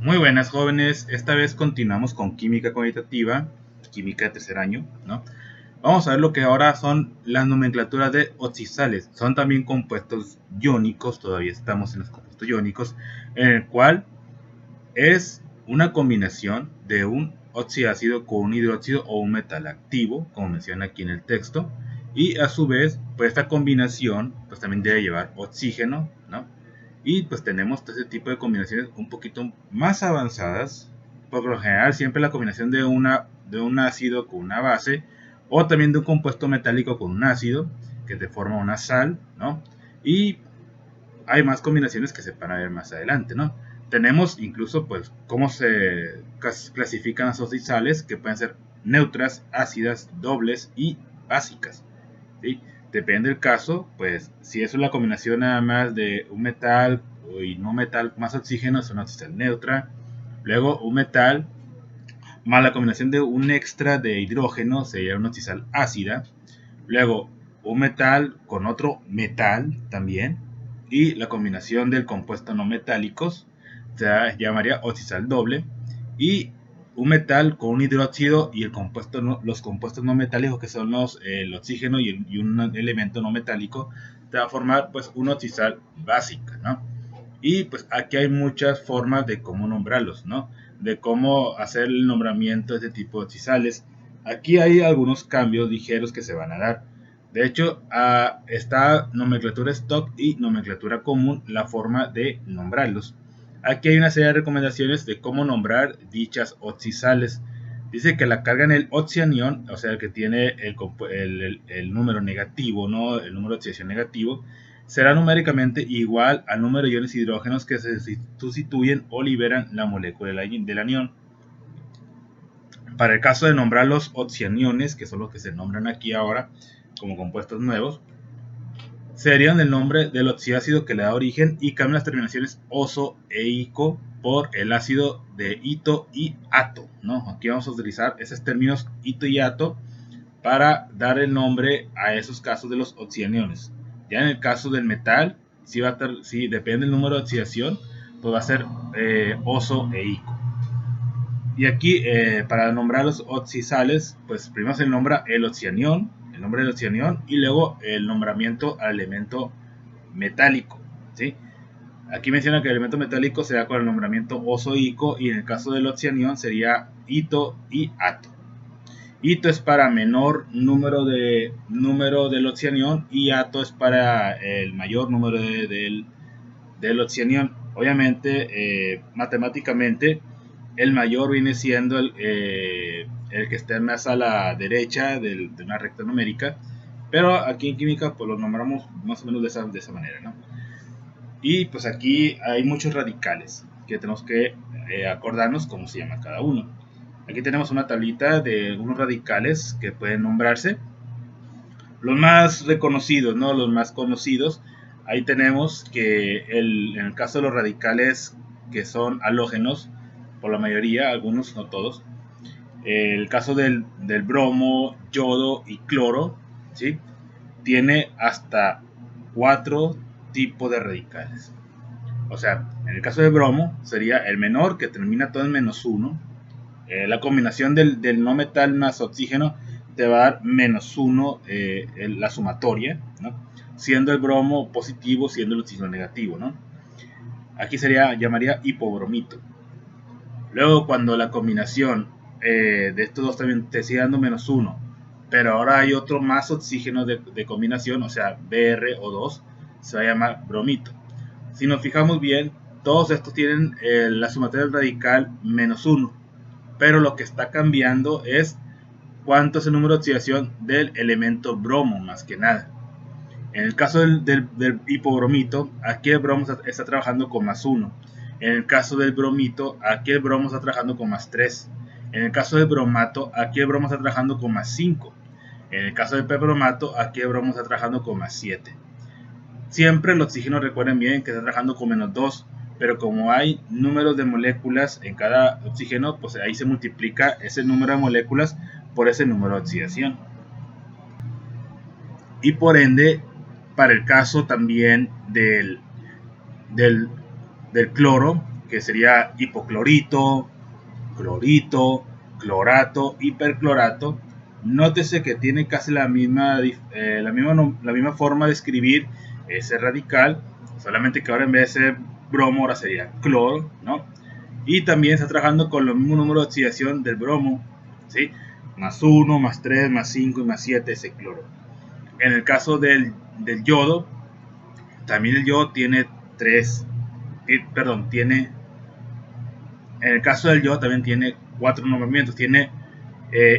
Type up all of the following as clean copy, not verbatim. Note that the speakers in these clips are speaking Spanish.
Muy buenas, jóvenes. Esta vez continuamos con química cuantitativa, química de tercer año, ¿no? Vamos a ver lo que ahora son las nomenclaturas de oxidales. Son también compuestos iónicos, todavía estamos en los compuestos iónicos, en el cual es una combinación de un oxiácido con un hidróxido o un metal activo, como menciona aquí en el texto, y a su vez, pues esta combinación pues también debe llevar oxígeno, ¿no? Y pues tenemos ese tipo de combinaciones un poquito más avanzadas. Por lo general siempre la combinación de un ácido con una base, o también de un compuesto metálico con un ácido que te forma una sal, ¿no? Y hay más combinaciones que se van a ver más adelante, ¿no? Tenemos incluso pues cómo se clasifican las oxidales, que pueden ser neutras, ácidas, dobles y básicas, ¿sí? Depende del caso, pues si es una combinación nada más de un metal y no metal más oxígeno, es una oxidal neutra. Luego un metal más la combinación de un extra de hidrógeno sería una oxidal ácida. Luego un metal con otro metal también, y la combinación del compuesto no metálicos se llamaría oxidal doble. Y un metal con un hidróxido y los compuestos no metálicos, que son el oxígeno y un elemento no metálico, te va a formar pues una oxidal básica, ¿no? Y pues aquí hay muchas formas de cómo nombrarlos, ¿no? De cómo hacer el nombramiento de este tipo de oxidales. Aquí hay algunos cambios ligeros que se van a dar. De hecho, está nomenclatura stock y nomenclatura común, la forma de nombrarlos. Aquí hay una serie de recomendaciones de cómo nombrar dichas oxidales. Dice que la carga en el oxianión, o sea, el que tiene el número negativo, ¿no? El número de oxidación negativo, será numéricamente igual al número de iones hidrógenos que se sustituyen o liberan la molécula del anión. Para el caso de nombrar los oxianiones, que son los que se nombran aquí ahora como compuestos nuevos, serían el nombre del oxiácido que le da origen, y cambian las terminaciones oso e ico por el ácido de ito y ato, ¿no? Aquí vamos a utilizar esos términos ito y ato para dar el nombre a esos casos de los oxianiones. Ya en el caso del metal, si depende del número de oxidación, pues va a ser oso e ico. Y aquí, para nombrar los oxidales, pues primero se nombra el oxianión, el nombre del oxianión, y luego el nombramiento al elemento metálico, ¿sí? Aquí menciona que el elemento metálico será con el nombramiento oso-ico, y en el caso del oxianión sería ito y ato. Ito es para menor número del oxianión, y ato es para el mayor número del oxianión. Obviamente, matemáticamente, el mayor viene siendo el que está más a la derecha de una recta numérica, pero aquí en química pues lo nombramos más o menos de esa manera, ¿no? Y pues aquí hay muchos radicales que tenemos que acordarnos cómo se llama cada uno. Aquí tenemos una tablita de unos radicales que pueden nombrarse. Los más reconocidos, ¿no? Los más conocidos. Ahí tenemos que en el caso de los radicales que son halógenos, por la mayoría, algunos, no todos. El caso del bromo, yodo y cloro, ¿sí? Tiene hasta 4 tipos de radicales. O sea, en el caso del bromo sería el menor, que termina todo en -1. La combinación del no metal más oxígeno te va a dar -1, la sumatoria, ¿no? Siendo el bromo positivo, siendo el oxígeno negativo, ¿no? Aquí llamaría hipobromito. Luego, cuando la combinación de estos dos también te sigue dando -1, pero ahora hay otro más oxígeno de combinación, o sea, BrO2, se va a llamar bromito. Si nos fijamos bien, todos estos tienen la sumatoria radical -1, pero lo que está cambiando es cuánto es el número de oxidación del elemento bromo, más que nada. En el caso del hipobromito, aquí el bromo está trabajando con +1. En el caso del bromito, aquí el bromo está trabajando con +3. En el caso del bromato, aquí el bromo está trabajando con +5. En el caso del perbromato, aquí el bromo está trabajando con +7. Siempre el oxígeno, recuerden bien, que está trabajando con -2, pero como hay números de moléculas en cada oxígeno, pues ahí se multiplica ese número de moléculas por ese número de oxidación. Y por ende, para el caso también del cloro, que sería hipoclorito, clorito, clorato, hiperclorato. Nótese que tiene casi la misma forma de escribir ese radical, solamente que ahora en vez de ser bromo, ahora sería cloro, ¿no? Y también está trabajando con el mismo número de oxidación del bromo, ¿sí? Más 1, más 3, más 5 y más 7 ese cloro. En el caso del yodo, también el yodo tiene en el caso del yodo también tiene 4 nombramientos. Tiene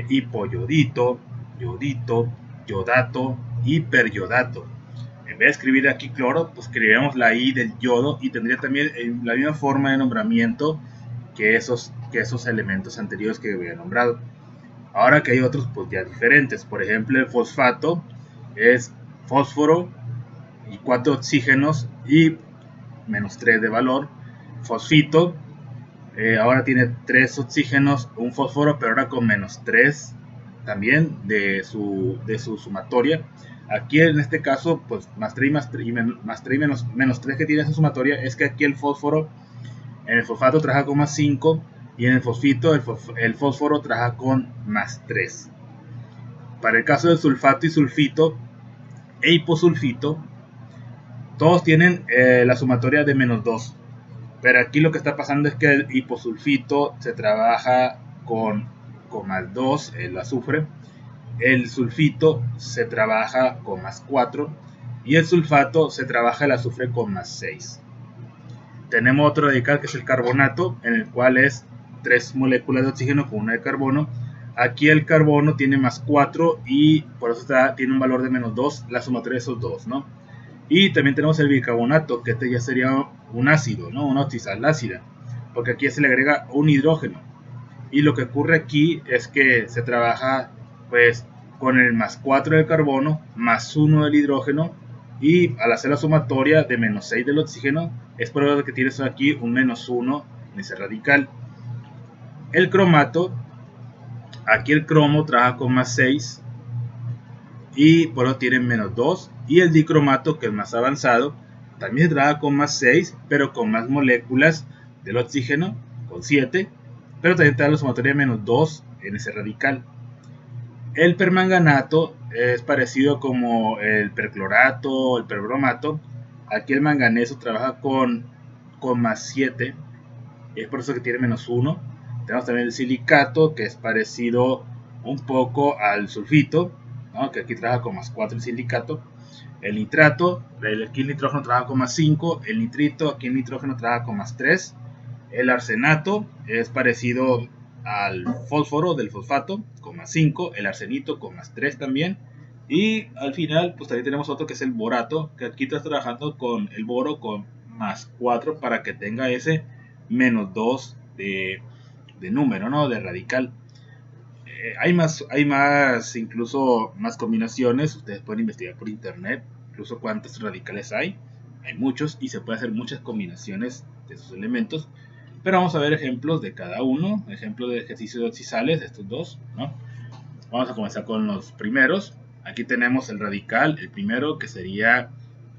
hipoyodito, yodito, yodato, hiperyodato. En vez de escribir aquí cloro, pues escribiremos la I del yodo y tendría también la misma forma de nombramiento que esos elementos anteriores que había nombrado. Ahora que hay otros pues ya diferentes. Por ejemplo, el fosfato es fósforo y 4 oxígenos y menos 3 de valor. Fosfito ahora tiene 3 oxígenos, un fósforo, pero ahora con menos 3 también de su sumatoria. Aquí en este caso, pues más 3 y menos 3 que tiene esa sumatoria, es que aquí el fósforo, en el fosfato trabaja con más 5 y en el fosfito el fósforo trabaja con más 3. Para el caso del sulfato y sulfito e hiposulfito, todos tienen la sumatoria de menos 2. Pero aquí lo que está pasando es que el hiposulfito se trabaja con más 2, el azufre. El sulfito se trabaja con más 4. Y el sulfato se trabaja el azufre con más 6. Tenemos otro radical que es el carbonato, en el cual es 3 moléculas de oxígeno con una de carbono. Aquí el carbono tiene más 4 y por eso tiene un valor de menos 2, la sumatoria de esos dos, ¿no? Y también tenemos el bicarbonato, que este ya sería un ácido, ¿no? Una oxisal ácida, porque aquí se le agrega un hidrógeno. Y lo que ocurre aquí es que se trabaja pues con el más 4 del carbono, más 1 del hidrógeno, y al hacer la sumatoria de menos 6 del oxígeno, es por eso que tienes aquí un menos 1 en ese radical. El cromato, aquí el cromo trabaja con más 6, y por eso tiene menos 2. Y el dicromato, que es más avanzado, también trabaja con más 6, pero con más moléculas del oxígeno, con 7, pero también te da la sumatoria de menos 2 en ese radical. El permanganato es parecido como el perclorato, el perbromato. Aquí el manganeso trabaja con más 7, es por eso que tiene menos 1. Tenemos también el silicato, que es parecido un poco al sulfito, ¿no? Que aquí trabaja con más 4 el silicato. El nitrato, aquí el nitrógeno trabaja con más 5. El nitrito, aquí el nitrógeno trabaja con más 3. El arsenato es parecido al fósforo del fosfato, con más 5. El arsenito con más 3 también. Y al final, pues también tenemos otro que es el borato, que aquí está trabajando con el boro con más 4 para que tenga ese menos 2 de número, ¿no? De radical. Hay más, incluso más combinaciones. Ustedes pueden investigar por internet, incluso cuántos radicales hay. Hay muchos y se puede hacer muchas combinaciones de esos elementos. Pero vamos a ver ejemplos de cada uno, ejemplos de ejercicios de oxisales de estos dos, ¿no? Vamos a comenzar con los primeros. Aquí tenemos el radical, el primero que sería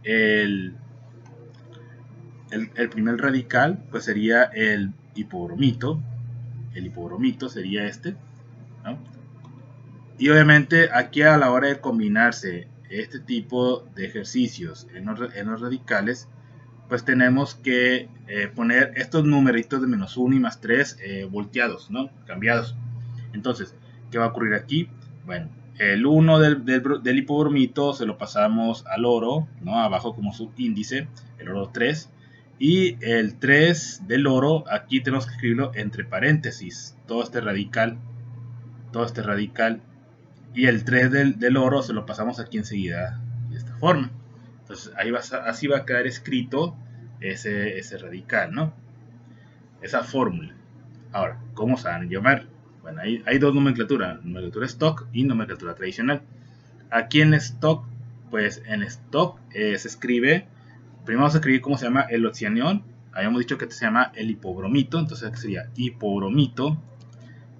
el primer radical, pues sería el hipobromito. El hipobromito sería este, ¿no? Y obviamente aquí a la hora de combinarse este tipo de ejercicios en los radicales, pues tenemos que poner estos numeritos de menos 1 y más 3 volteados, ¿no? Cambiados. Entonces, ¿qué va a ocurrir aquí? Bueno, el 1 del hipobromito se lo pasamos al oro, ¿no? Abajo como subíndice, el oro 3. Y el 3 del oro, aquí tenemos que escribirlo entre paréntesis, todo este radical. Y el 3 del oro se lo pasamos aquí enseguida de esta forma. Entonces así va a quedar escrito ese radical, ¿no? Esa fórmula. Ahora, ¿cómo se van a llamar? Bueno, hay dos nomenclaturas, nomenclatura stock y nomenclatura tradicional. Aquí en stock, pues en stock se escribe, primero vamos a escribir cómo se llama el oxianión. Habíamos dicho que se llama el hipobromito, entonces sería hipobromito.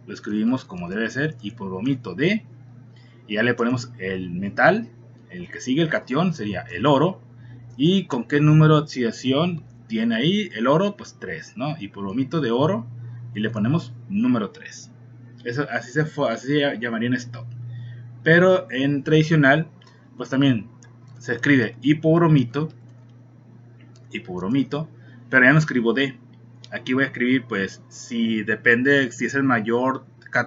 Lo escribimos como debe ser, hipobromito de, y ya le ponemos el metal, el que sigue el catión sería el oro, y con qué número de oxidación tiene ahí el oro, pues 3, ¿no? Hipobromito de oro y le ponemos número 3. Eso, así se llamaría en stock. Pero en tradicional, pues también se escribe hipobromito, pero ya no escribo D. Aquí voy a escribir, pues, si depende si es el mayor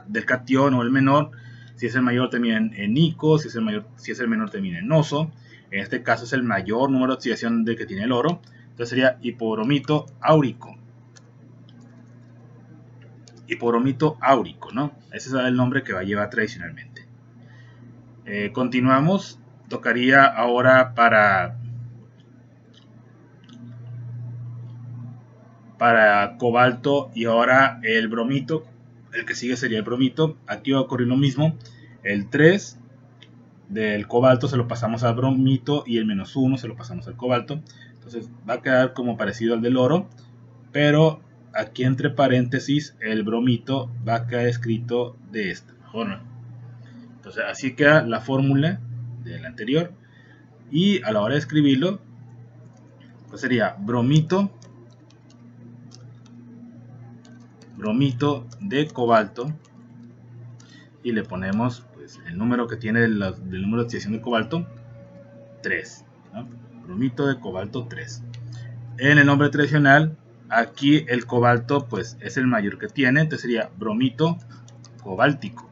del catión o el menor. Si es el mayor termina en ico, si es el menor termina en oso. En este caso es el mayor número de oxidación del que tiene el oro. Entonces sería hipobromito áurico. Hipobromito áurico, ¿no? Ese es el nombre que va a llevar tradicionalmente. Continuamos. Tocaría ahora para cobalto y ahora el bromito. El que sigue sería el bromito. Aquí va a ocurrir lo mismo. El 3 del cobalto se lo pasamos al bromito y el menos 1 se lo pasamos al cobalto. Entonces va a quedar como parecido al del oro, pero aquí entre paréntesis el bromito va a quedar escrito de esta forma. Entonces así queda la fórmula del anterior, y a la hora de escribirlo pues sería bromito de cobalto y le ponemos pues el número que tiene del número de oxidación de cobalto, 3, ¿no? Bromito de cobalto 3. En el nombre tradicional, aquí el cobalto pues es el mayor que tiene, entonces sería bromito cobáltico.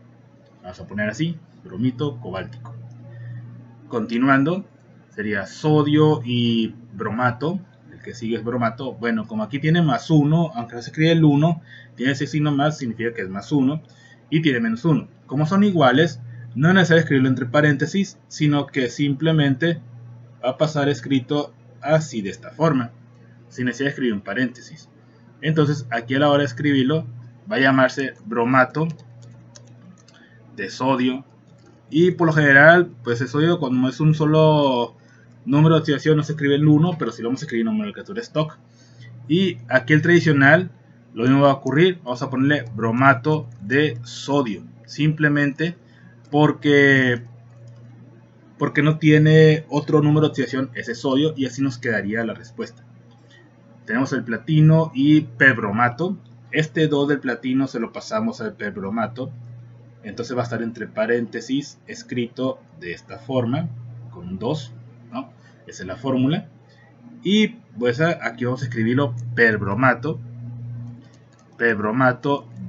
Vamos a poner así, bromito cobáltico. Continuando, sería sodio y bromato. El que sigue es bromato. Bueno, como aquí tiene más 1, aunque no se escribe el 1, tiene ese signo más, significa que es más 1. Y tiene menos 1. Como son iguales, no es necesario escribirlo entre paréntesis, sino que simplemente va a pasar escrito así, de esta forma, sin necesidad de escribir un paréntesis. Entonces, aquí a la hora de escribirlo, va a llamarse bromato de sodio. Y por lo general, pues el sodio, cuando es un solo número de oxidación, no se escribe el 1, pero sí lo vamos a escribir en nomenclatura stock. Y aquí el tradicional, lo mismo va a ocurrir. Vamos a ponerle bromato de sodio, simplemente porque no tiene otro número de oxidación ese sodio, y así nos quedaría la respuesta. Tenemos el platino y perbromato. Este 2 del platino se lo pasamos al perbromato, entonces va a estar entre paréntesis escrito de esta forma, con un 2, ¿no? Esa es la fórmula. Y pues aquí vamos a escribirlo perbromato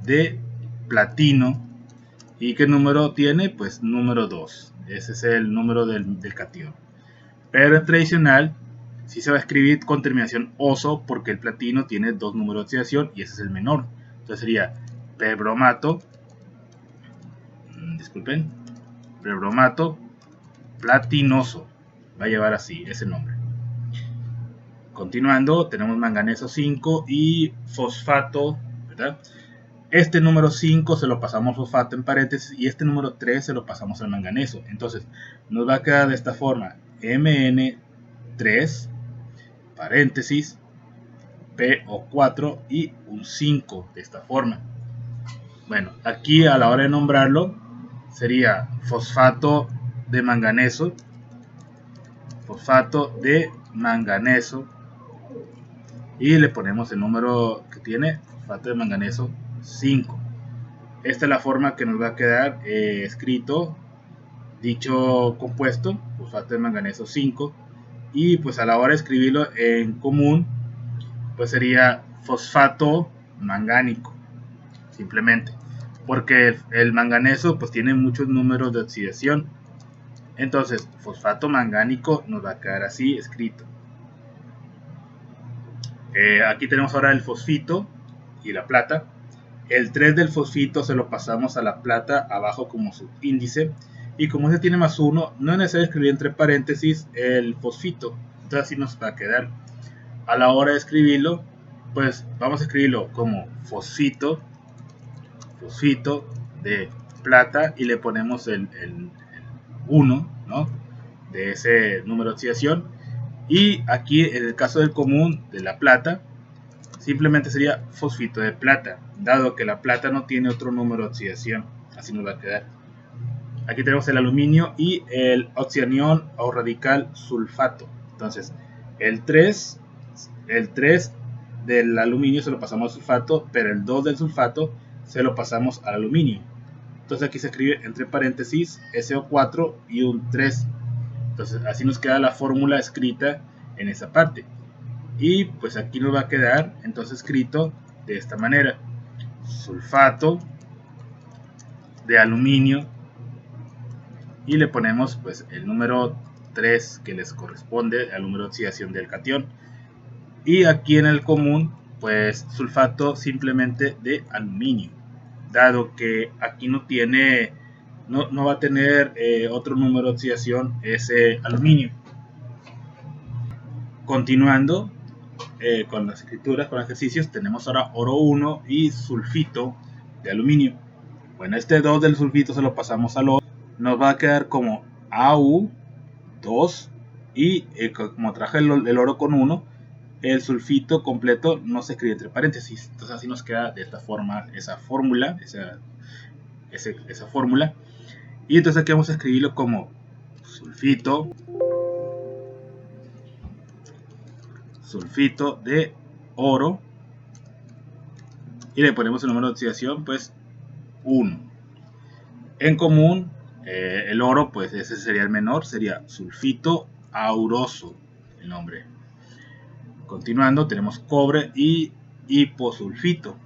de platino. ¿Y qué número tiene? Pues número 2. Ese es el número del catión. Pero en tradicional sí se va a escribir con terminación oso, porque el platino tiene 2 números de oxidación y ese es el menor. Entonces sería perbromato, perbromato platinoso. Va a llevar así ese nombre. Continuando, tenemos manganeso 5 y fosfato, ¿verdad? Este número 5 se lo pasamos fosfato en paréntesis y este número 3 se lo pasamos al manganeso. Entonces nos va a quedar de esta forma: Mn3 paréntesis PO4 y un 5, de esta forma. Bueno, aquí a la hora de nombrarlo sería fosfato de manganeso, y le ponemos el número que tiene, fosfato de manganeso 5. Esta es la forma que nos va a quedar escrito dicho compuesto, fosfato de manganeso 5. Y pues a la hora de escribirlo en común, pues sería fosfato mangánico, simplemente, porque el manganeso pues tiene muchos números de oxidación. Entonces fosfato mangánico nos va a quedar así escrito. Aquí tenemos ahora el fosfito y la plata. El 3 del fosfito se lo pasamos a la plata abajo como subíndice, y como este tiene más 1, no es necesario escribir entre paréntesis el fosfito, entonces así nos va a quedar. A la hora de escribirlo, pues vamos a escribirlo como fosfito de plata, y le ponemos el 1, ¿no?, de ese número de oxidación. Y aquí en el caso del común de la plata, simplemente sería fosfito de plata, dado que la plata no tiene otro número de oxidación. Así nos va a quedar. Aquí tenemos el aluminio y el oxidanión o radical sulfato. Entonces el 3 el 3 del aluminio se lo pasamos al sulfato, pero el 2 del sulfato se lo pasamos al aluminio. Entonces aquí se escribe entre paréntesis SO4 y un 3. Entonces así nos queda la fórmula escrita en esa parte. Y pues aquí nos va a quedar entonces escrito de esta manera: sulfato de aluminio, y le ponemos pues el número 3 que les corresponde al número de oxidación del catión. Y aquí en el común pues sulfato simplemente de aluminio, dado que aquí no tiene, no va a tener otro número de oxidación ese aluminio. Continuando con las escrituras, con los ejercicios, tenemos ahora oro 1 y sulfito de aluminio. Bueno, este 2 del sulfito se lo pasamos al oro, nos va a quedar como AU2, y como traje el oro con 1, el sulfito completo no se escribe entre paréntesis. Entonces así nos queda de esta forma esa fórmula, esa fórmula. Y entonces aquí vamos a escribirlo como sulfito de oro, y le ponemos el número de oxidación pues 1. En común, el oro pues ese sería el menor, sería sulfito auroso el nombre. Continuando tenemos cobre y hiposulfito.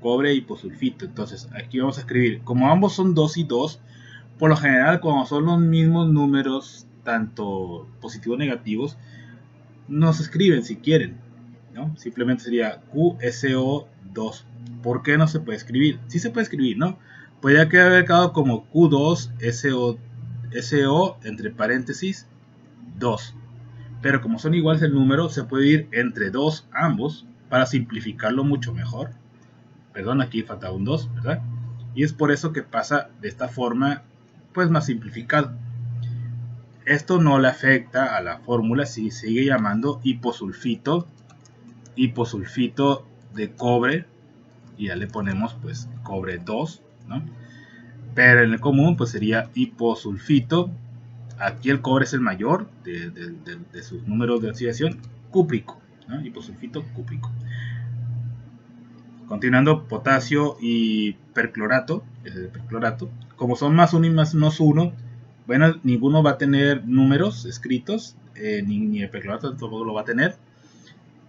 Entonces aquí vamos a escribir, como ambos son 2 y 2, por lo general cuando son los mismos números, tanto positivos o negativos, no se escriben si quieren, ¿no? Simplemente sería QSO2. ¿Por qué no se puede escribir? Sí se puede escribir, ¿no? Podría haber quedado como Q2SO entre paréntesis 2. Pero como son iguales el número, se puede ir entre 2 ambos para simplificarlo mucho mejor. Perdón, aquí falta un 2, ¿verdad? Y es por eso que pasa de esta forma, pues más simplificado. Esto no le afecta a la fórmula si sigue llamando hiposulfito de cobre, y ya le ponemos pues cobre 2, ¿no? Pero en el común pues sería hiposulfito, aquí el cobre es el mayor de sus números de oxidación, cúprico, ¿no? Hiposulfito cúprico. Continuando, potasio y perclorato, como son más 1 y más 1, bueno, ninguno va a tener números escritos, ni el perclorato tampoco lo va a tener.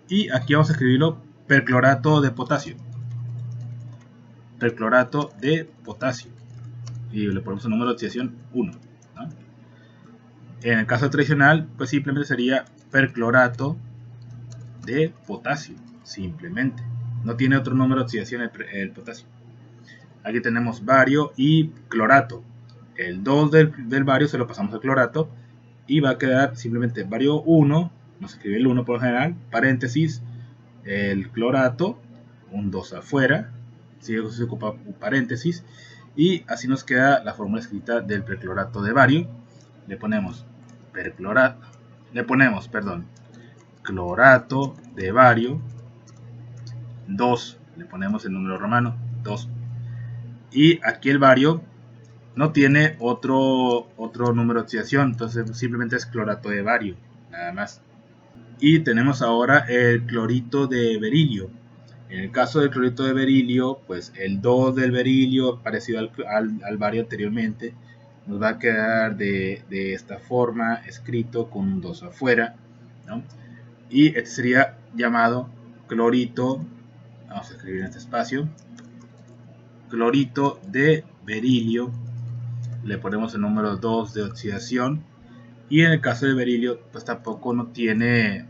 Y aquí vamos a escribirlo perclorato de potasio. Y le ponemos el número de oxidación 1, ¿no? En el caso tradicional, pues simplemente sería perclorato de potasio, simplemente. No tiene otro número de oxidación el potasio. Aquí tenemos bario y clorato. El 2 del bario se lo pasamos al clorato y va a quedar simplemente bario 1, no se escribe el 1 por lo general, paréntesis, el clorato, un 2 afuera, si se ocupa un paréntesis, y así nos queda la fórmula escrita del perclorato de bario. Le ponemos clorato de bario 2, le ponemos el número romano 2. Y aquí el bario no tiene otro número de oxidación, entonces simplemente es clorato de bario, nada más. Y tenemos ahora el clorito de berilio. En el caso del clorito de berilio, pues el 2 del berilio, parecido al bario anteriormente, nos va a quedar de esta forma, escrito con un 2 afuera, ¿no? Y este sería llamado clorito, vamos a escribir en este espacio, clorito de berilio, le ponemos el número 2 de oxidación. Y en el caso de berilio, pues tampoco no tiene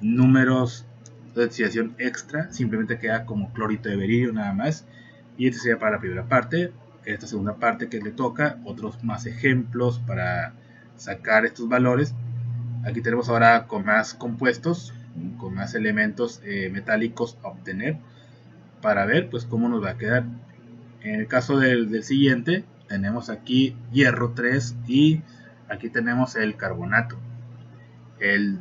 números de oxidación extra, simplemente queda como clorito de berilio nada más. Y este sería para la primera parte. Esta segunda parte que le toca, otros más ejemplos para sacar estos valores. Aquí tenemos ahora con más compuestos, con más elementos metálicos a obtener, para ver pues cómo nos va a quedar. En el caso del siguiente, tenemos aquí hierro 3 y aquí tenemos el carbonato. El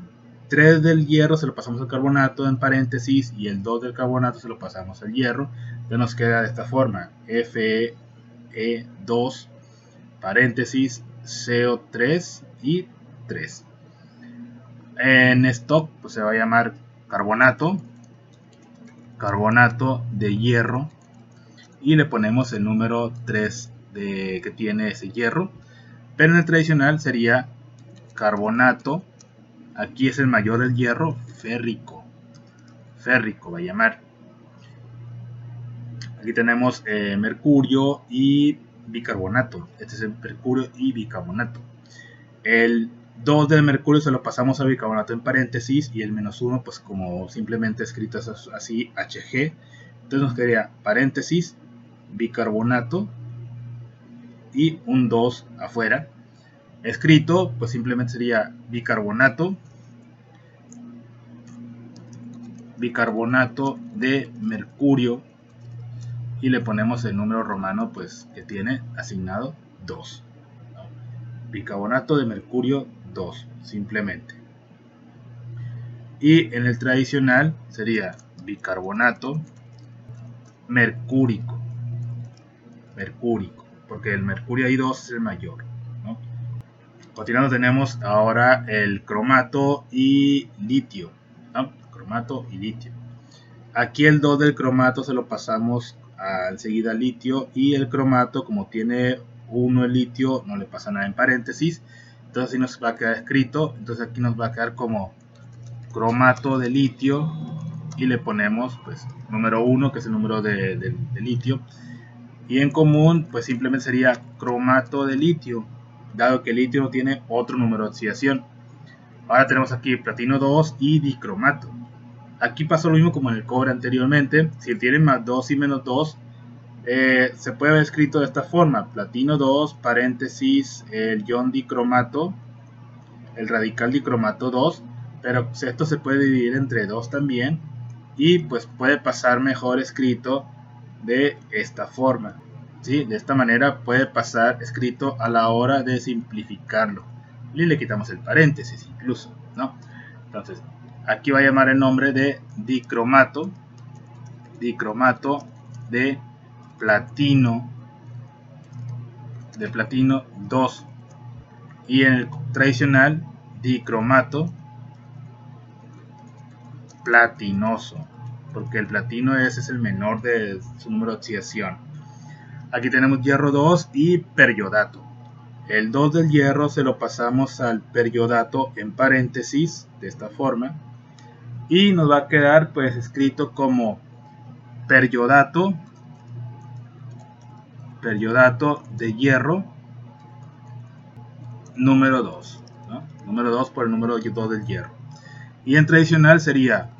3 del hierro se lo pasamos al carbonato en paréntesis y el 2 del carbonato se lo pasamos al hierro. Entonces nos queda de esta forma: Fe2 paréntesis CO3 y 3. En stock pues se va a llamar carbonato de hierro, y le ponemos el número 3 que tiene ese hierro. Pero en el tradicional sería carbonato, aquí es el mayor del hierro, férrico va a llamar. Aquí tenemos mercurio y bicarbonato. Este es el mercurio y bicarbonato. El 2 del mercurio se lo pasamos al bicarbonato en paréntesis, y el -1 pues como simplemente escrito así, Hg. Entonces nos quedaría paréntesis, bicarbonato y un 2 afuera. Escrito pues simplemente sería bicarbonato de mercurio, y le ponemos el número romano pues que tiene asignado 2, ¿no? Bicarbonato de mercurio 2 simplemente. Y en el tradicional sería bicarbonato mercúrico, porque el mercurio I2 es el mayor, ¿no? Continuando, tenemos ahora el cromato y litio, ¿no? Cromato y litio. Aquí el 2 del cromato se lo pasamos enseguida al litio, y el cromato, como tiene 1 el litio, no le pasa nada en paréntesis, entonces así nos va a quedar escrito. Entonces aquí nos va a quedar como cromato de litio, y le ponemos pues número 1, que es el número de litio, y en común pues simplemente sería cromato de litio, dado que el litio no tiene otro número de oxidación. Ahora tenemos aquí platino 2 y dicromato. Aquí pasó lo mismo como en el cobre anteriormente. Si tienen más 2 y menos 2, se puede haber escrito de esta forma: platino 2, paréntesis, el ion dicromato, el radical dicromato 2, pero esto se puede dividir entre 2 también, y pues puede pasar mejor escrito de esta forma, ¿sí? De esta manera puede pasar escrito a la hora de simplificarlo, y le quitamos el paréntesis incluso, ¿no? Entonces aquí va a llamar el nombre de dicromato de platino 2, y en el tradicional dicromato platinoso, porque el platino es el menor de su número de oxidación. Aquí tenemos hierro 2 y periodato. El 2 del hierro se lo pasamos al periodato en paréntesis de esta forma, y nos va a quedar pues escrito como periodato de hierro número 2, ¿no? Número 2 por el número 2 del hierro. Y en tradicional sería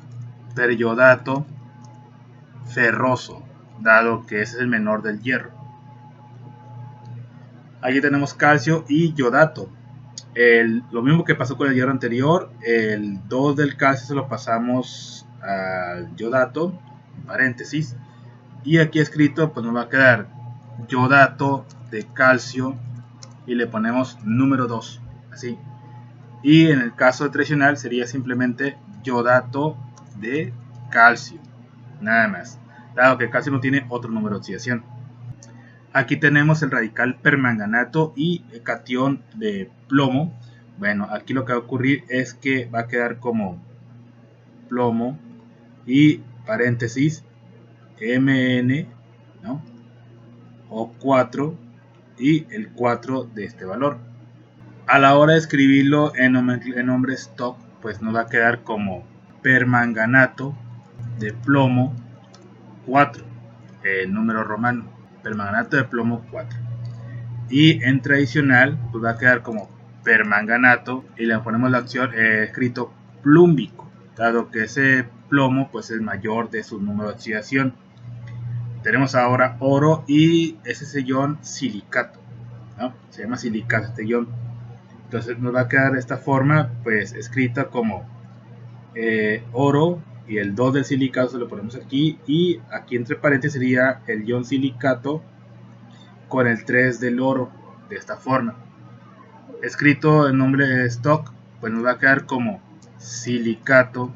periodato ferroso, dado que ese es el menor del hierro. Aquí tenemos calcio y yodato. Lo mismo que pasó con el hierro anterior, el 2 del calcio se lo pasamos al yodato, en paréntesis, y aquí escrito pues nos va a quedar yodato de calcio, y le ponemos número 2, así. Y en el caso tradicional sería simplemente yodato de calcio, nada más, dado que el calcio no tiene otro número de oxidación. Aquí tenemos el radical permanganato y el catión de plomo. Bueno, aquí lo que va a ocurrir es que va a quedar como plomo y paréntesis Mn, ¿no? O4 y el 4 de este valor. A la hora de escribirlo en nombre stock, pues nos va a quedar como permanganato de plomo 4, el número romano, permanganato de plomo 4. Y en tradicional pues va a quedar como permanganato, y le ponemos la opción escrito plúmbico, dado que ese plomo pues es mayor de su número de oxidación. Tenemos ahora oro, y ese es el ion silicato, ¿no? Se llama silicato este ion. Entonces nos va a quedar de esta forma pues escrita como oro, y el 2 del silicato se lo ponemos aquí, y aquí entre paréntesis sería el ion silicato con el 3 del oro, de esta forma. Escrito el nombre de stock, pues nos va a quedar como silicato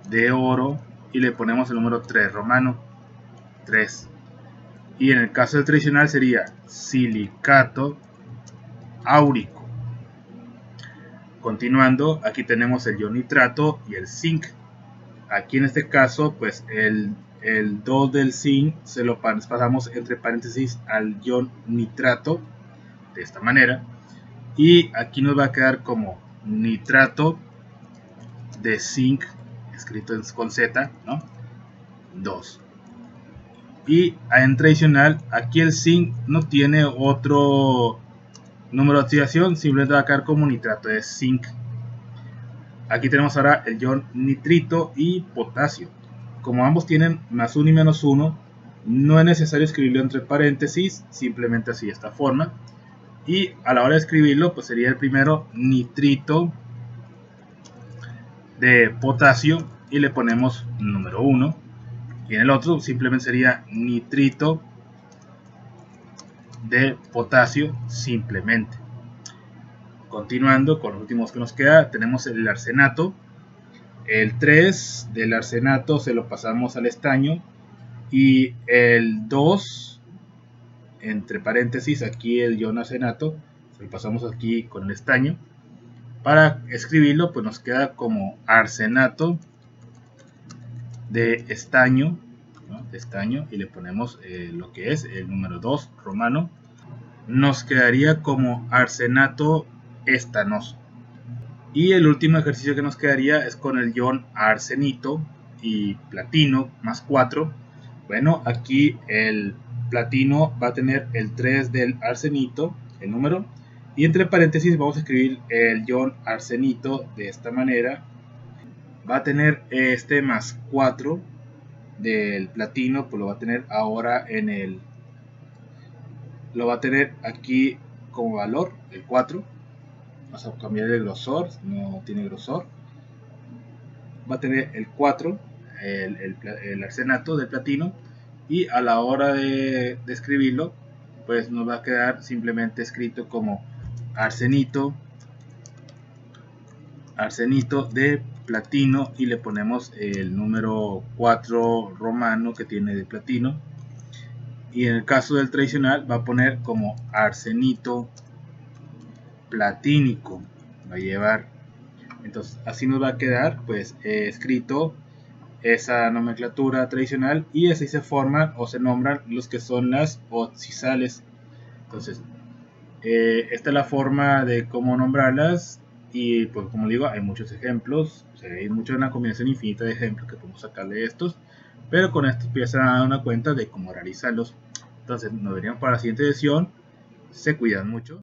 de oro, y le ponemos el número 3 romano, 3. Y en el caso del tradicional sería silicato áurico. Continuando, aquí tenemos el ion nitrato y el zinc. Aquí en este caso, pues el 2 del zinc se lo pasamos entre paréntesis al ion nitrato, de esta manera. Y aquí nos va a quedar como nitrato de zinc, escrito con Z, ¿no? 2. Y en tradicional, aquí el zinc no tiene otro número de oxidación, simplemente va a quedar como nitrato de zinc. Aquí tenemos ahora el ion nitrito y potasio. Como ambos tienen más 1 y menos 1, no es necesario escribirlo entre paréntesis, simplemente así de esta forma. Y a la hora de escribirlo, pues sería el primero nitrito de potasio y le ponemos número 1. Y en el otro simplemente sería nitrito de potasio simplemente. Continuando con los últimos que nos queda, tenemos el arsenato. El 3 del arsenato se lo pasamos al estaño y el 2, entre paréntesis, aquí el ion arsenato, se lo pasamos aquí con el estaño. Para escribirlo, pues nos queda como arsenato de estaño, ¿no? De estaño, y le ponemos lo que es el número 2 romano. Nos quedaría como arsenato estanoso. Y el último ejercicio que nos quedaría es con el ion arsenito y platino más 4. Bueno, aquí el platino va a tener el 3 del arsenito, el número, y entre paréntesis vamos a escribir el ion arsenito de esta manera. Va a tener este más 4 del platino, pues lo va a tener ahora en el... Lo va a tener aquí como valor, el 4. Vamos a cambiar el grosor, no tiene grosor. Va a tener el 4, el arsenato de platino, y a la hora de escribirlo, pues nos va a quedar simplemente escrito como arsenito de platino, y le ponemos el número 4 romano que tiene de platino. Y en el caso del tradicional va a poner como arsenito platínico, va a llevar. Entonces así nos va a quedar pues escrito esa nomenclatura tradicional, y así se forman o se nombran los que son las oxisales. Entonces esta es la forma de cómo nombrarlas, y pues como digo, hay muchos ejemplos, o sea, hay una combinación infinita de ejemplos que podemos sacar de estos, pero con esto empiezan a dar una cuenta de cómo realizarlos. Entonces nos veríamos para la siguiente edición. Se cuidan mucho.